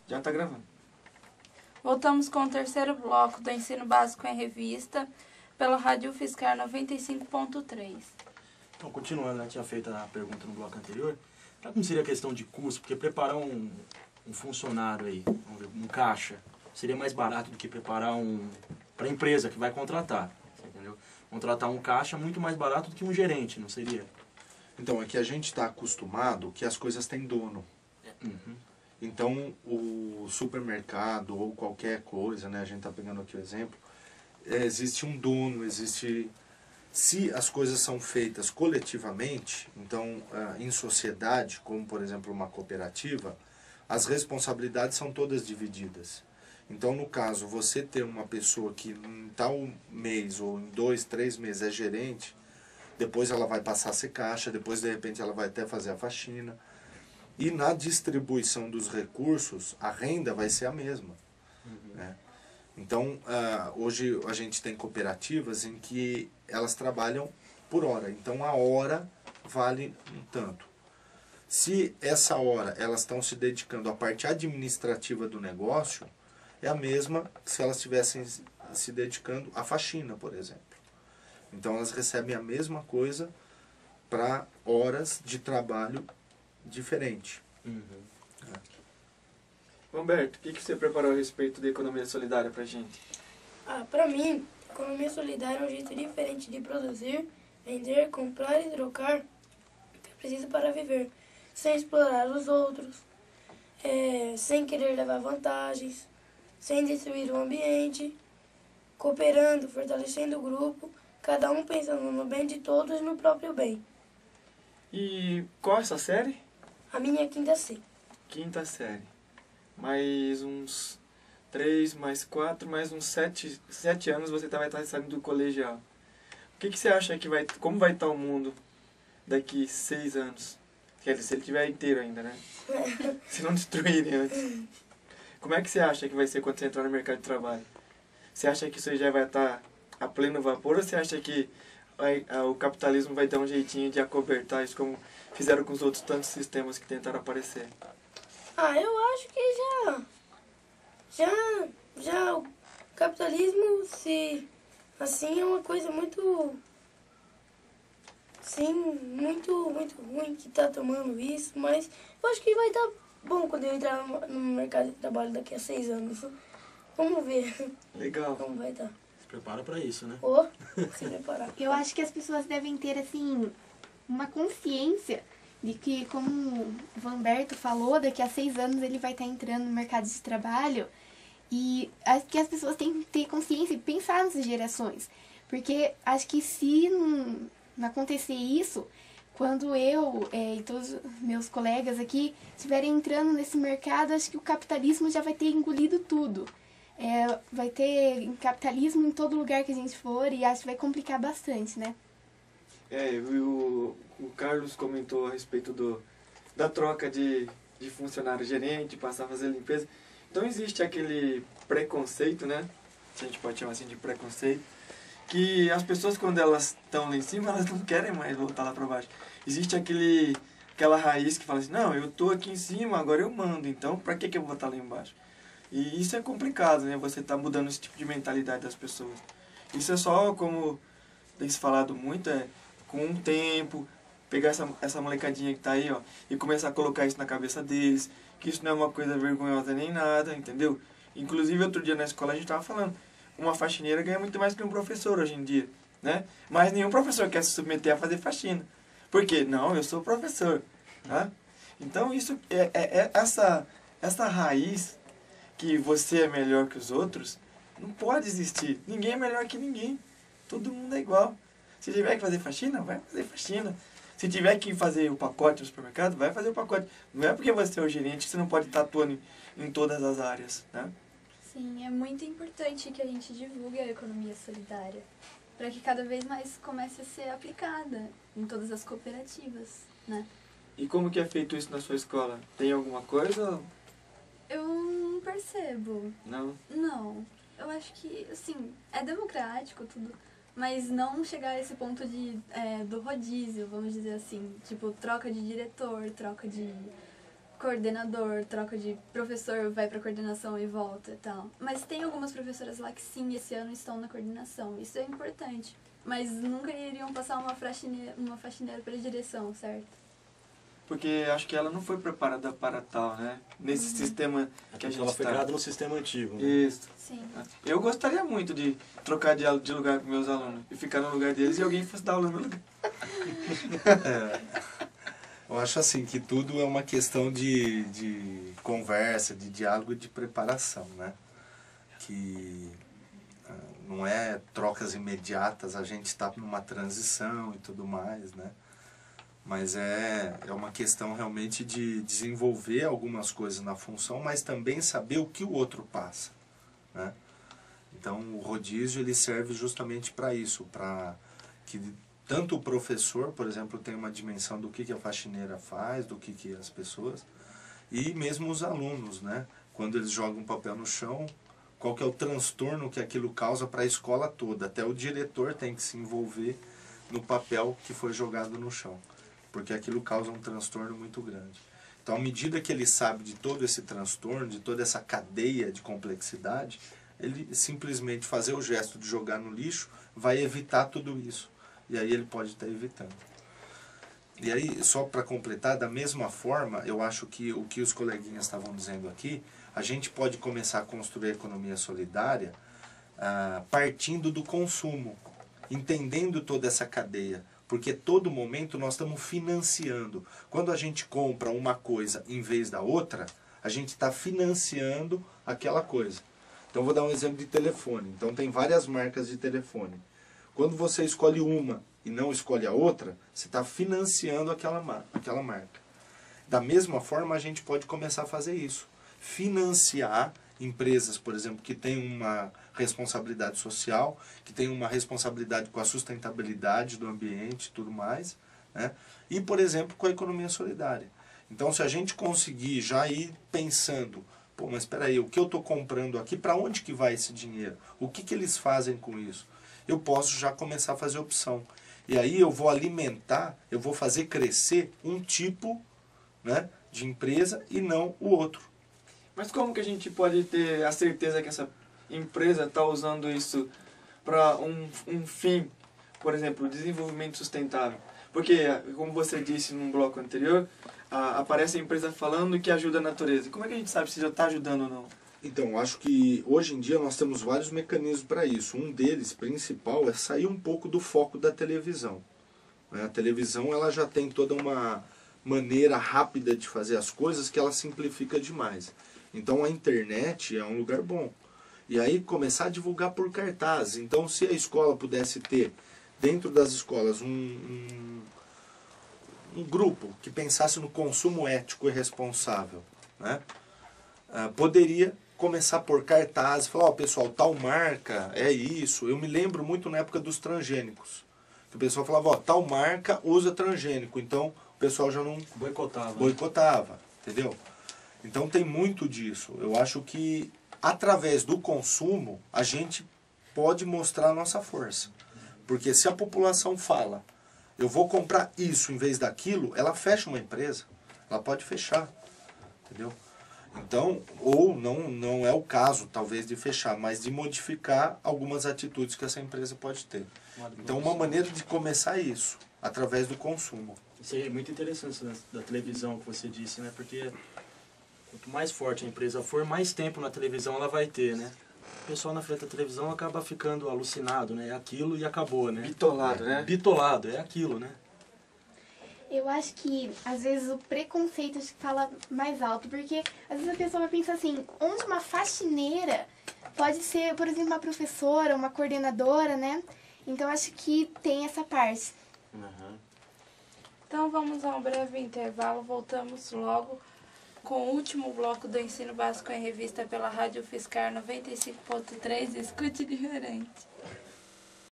Já tá gravando. Voltamos com o terceiro bloco do Ensino Básico em Revista, pela Rádio UFSCar 95.3. Então, continuando, tinha feito a pergunta no bloco anterior, sabe como seria a questão de custo? Porque preparar um funcionário aí, vamos ver, um caixa, seria mais barato do que preparar para a empresa que vai contratar, entendeu? Contratar um caixa é muito mais barato do que um gerente, não seria? Então, é que a gente está acostumado que as coisas têm dono. Uhum. Então, o supermercado ou qualquer coisa, né, a gente está pegando aqui o exemplo, existe um dono, existe... Se as coisas são feitas coletivamente, então, em sociedade, como por exemplo uma cooperativa, as responsabilidades são todas divididas. Então, no caso, você ter uma pessoa que em tal mês ou em 2, 3 meses é gerente, depois ela vai passar a ser caixa, depois de repente ela vai até fazer a faxina. E na distribuição dos recursos, a renda vai ser a mesma. Uhum. Né? Então, hoje a gente tem cooperativas em que elas trabalham por hora. Então, a hora vale um tanto. Se essa hora elas estão se dedicando à parte administrativa do negócio, é a mesma que se elas estivessem se dedicando à faxina, por exemplo. Então, elas recebem a mesma coisa para horas de trabalho diferente. Uhum. Humberto, o que você preparou a respeito da economia solidária pra gente? Para mim, economia solidária é um jeito diferente de produzir, vender, comprar e trocar o que precisa para viver, sem explorar os outros, sem querer levar vantagens, sem destruir o ambiente, cooperando, fortalecendo o grupo, cada um pensando no bem de todos e no próprio bem. E qual é essa série? A minha é a quinta C. Quinta série. Mais uns 3, mais 4, mais uns 7 anos você vai estar saindo do colegial. O que você acha que como vai estar o mundo daqui 6 anos? Quer dizer, se ele estiver inteiro ainda, né? Se não destruírem antes. Como é que você acha que vai ser quando você entrar no mercado de trabalho? Você acha que isso aí já vai estar a pleno vapor ou você acha que o capitalismo vai dar um jeitinho de acobertar isso como fizeram com os outros tantos sistemas que tentaram aparecer? Eu acho que já o capitalismo, se assim, é uma coisa muito, sim, muito ruim que tá tomando isso, mas eu acho que vai dar bom quando eu entrar no mercado de trabalho daqui a 6 anos. Vamos ver. Legal. Como vai dar. Se prepara para isso, né? Se preparar. Eu acho que as pessoas devem ter, assim, uma consciência de que, como o Vanberto falou, daqui a 6 anos ele vai estar entrando no mercado de trabalho, e acho que as pessoas têm que ter consciência e pensar nessas gerações. Porque acho que se não acontecer isso, quando eu e todos os meus colegas aqui estiverem entrando nesse mercado, acho que o capitalismo já vai ter engolido tudo. Vai ter capitalismo em todo lugar que a gente for e acho que vai complicar bastante, né? O Carlos comentou a respeito da troca de funcionário gerente, passar a fazer limpeza. Então existe aquele preconceito, né? Se a gente pode chamar assim de preconceito, que as pessoas quando elas estão lá em cima, elas não querem mais voltar lá para baixo. Existe aquela raiz que fala assim, não, eu tô aqui em cima, agora eu mando, então para que eu vou estar lá embaixo? E isso é complicado, né? Você tá mudando esse tipo de mentalidade das pessoas. Isso é só, como tem se falado muito, com o tempo, pegar essa molecadinha que tá aí, ó, e começar a colocar isso na cabeça deles, que isso não é uma coisa vergonhosa nem nada, entendeu? Inclusive, outro dia na escola a gente tava falando, uma faxineira ganha muito mais que um professor hoje em dia, né? Mas nenhum professor quer se submeter a fazer faxina. Por quê? Não, eu sou professor, tá? Então, isso essa raiz que você é melhor que os outros, não pode existir. Ninguém é melhor que ninguém. Todo mundo é igual. Se tiver que fazer faxina, vai fazer faxina. Se tiver que fazer o pacote no supermercado, vai fazer o pacote. Não é porque você é o gerente que você não pode estar atuando em todas as áreas, né? Sim, é muito importante que a gente divulgue a economia solidária, para que cada vez mais comece a ser aplicada em todas as cooperativas, né? E como que é feito isso na sua escola? Tem alguma coisa? Eu não percebo. Não? Não. Eu acho que, assim, é democrático tudo, mas não chegar a esse ponto do rodízio, vamos dizer assim. Tipo, troca de diretor, troca de coordenador, troca de professor, vai pra coordenação e volta e tal. Mas tem algumas professoras lá que sim, esse ano estão na coordenação. Isso é importante. Mas nunca iriam passar uma faxineira pra direção, certo? Porque acho que ela não foi preparada para tal, né? Nesse sistema que a gente Ela foi tá. criada no sistema antigo. Né? Isso. Sim. Eu gostaria muito de trocar de lugar com meus alunos e ficar no lugar deles e alguém fosse dar aula no meu lugar. Eu acho assim que tudo é uma questão de conversa, de diálogo e de preparação, né? Que não é trocas imediatas, a gente está numa transição e tudo mais, né? Mas é uma questão realmente de desenvolver algumas coisas na função, mas também saber o que o outro passa, né? Então o rodízio ele serve justamente para isso, para que tanto o professor, por exemplo, tenha uma dimensão do que a faxineira faz, do que as pessoas, e mesmo os alunos, né? Quando eles jogam papel no chão, qual que é o transtorno que aquilo causa para a escola toda. Até o diretor tem que se envolver no papel que foi jogado no chão, porque aquilo causa um transtorno muito grande. Então, à medida que ele sabe de todo esse transtorno, de toda essa cadeia de complexidade, ele simplesmente fazer o gesto de jogar no lixo vai evitar tudo isso. E aí ele pode estar evitando. E aí, só para completar, da mesma forma, eu acho que o que os coleguinhas estavam dizendo aqui, a gente pode começar a construir a economia solidária partindo do consumo, entendendo toda essa cadeia. Porque todo momento nós estamos financiando. Quando a gente compra uma coisa em vez da outra, a gente está financiando aquela coisa. Então, vou dar um exemplo de telefone. Então, tem várias marcas de telefone. Quando você escolhe uma e não escolhe a outra, você está financiando aquela marca. Da mesma forma, a gente pode começar a fazer isso. Financiar empresas, por exemplo, que têm uma responsabilidade social, que têm uma responsabilidade com a sustentabilidade do ambiente e tudo mais, né? E, por exemplo, com a economia solidária. Então, se a gente conseguir já ir pensando, pô, mas espera aí, o que eu estou comprando aqui, para onde que vai esse dinheiro? O que eles fazem com isso? Eu posso já começar a fazer opção. E aí eu vou alimentar, eu vou fazer crescer um tipo, né, de empresa e não o outro. Mas como que a gente pode ter a certeza que essa empresa está usando isso para um fim, por exemplo, o desenvolvimento sustentável? Porque, como você disse num bloco anterior, aparece a empresa falando que ajuda a natureza. Como é que a gente sabe se já está ajudando ou não? Então, acho que hoje em dia nós temos vários mecanismos para isso. Um deles, principal, é sair um pouco do foco da televisão. A televisão ela já tem toda uma maneira rápida de fazer as coisas que ela simplifica demais. Então a internet é um lugar bom. E aí começar a divulgar por cartaz. Então se a escola pudesse ter, dentro das escolas, um grupo que pensasse no consumo ético e responsável, né? Poderia começar por cartaz, falar, ó, pessoal, tal marca é isso. Eu me lembro muito na época dos transgênicos. Que o pessoal falava, ó, tal marca usa transgênico. Então o pessoal já não boicotava, entendeu? Então tem muito disso. Eu acho que através do consumo a gente pode mostrar a nossa força. Porque se a população fala, eu vou comprar isso em vez daquilo, ela fecha uma empresa. Ela pode fechar, entendeu? Então, ou não é o caso, talvez, de fechar, mas de modificar algumas atitudes que essa empresa pode ter. Então, uma maneira de começar isso, através do consumo. Isso aí é muito interessante da televisão que você disse, né? Porque quanto mais forte a empresa for, mais tempo na televisão ela vai ter, né? O pessoal na frente da televisão acaba ficando alucinado, né? É aquilo e acabou, né? Bitolado, né? Bitolado, é aquilo, né? Eu acho que, às vezes, o preconceito acho que fala mais alto, porque às vezes a pessoa vai pensar assim, onde uma faxineira pode ser, por exemplo, uma professora, uma coordenadora, né? Então, acho que tem essa parte. Então, vamos a um breve intervalo. Voltamos logo com o último bloco do Ensino Básico em Revista pela Rádio Fiscar 95.3. Escute diferente.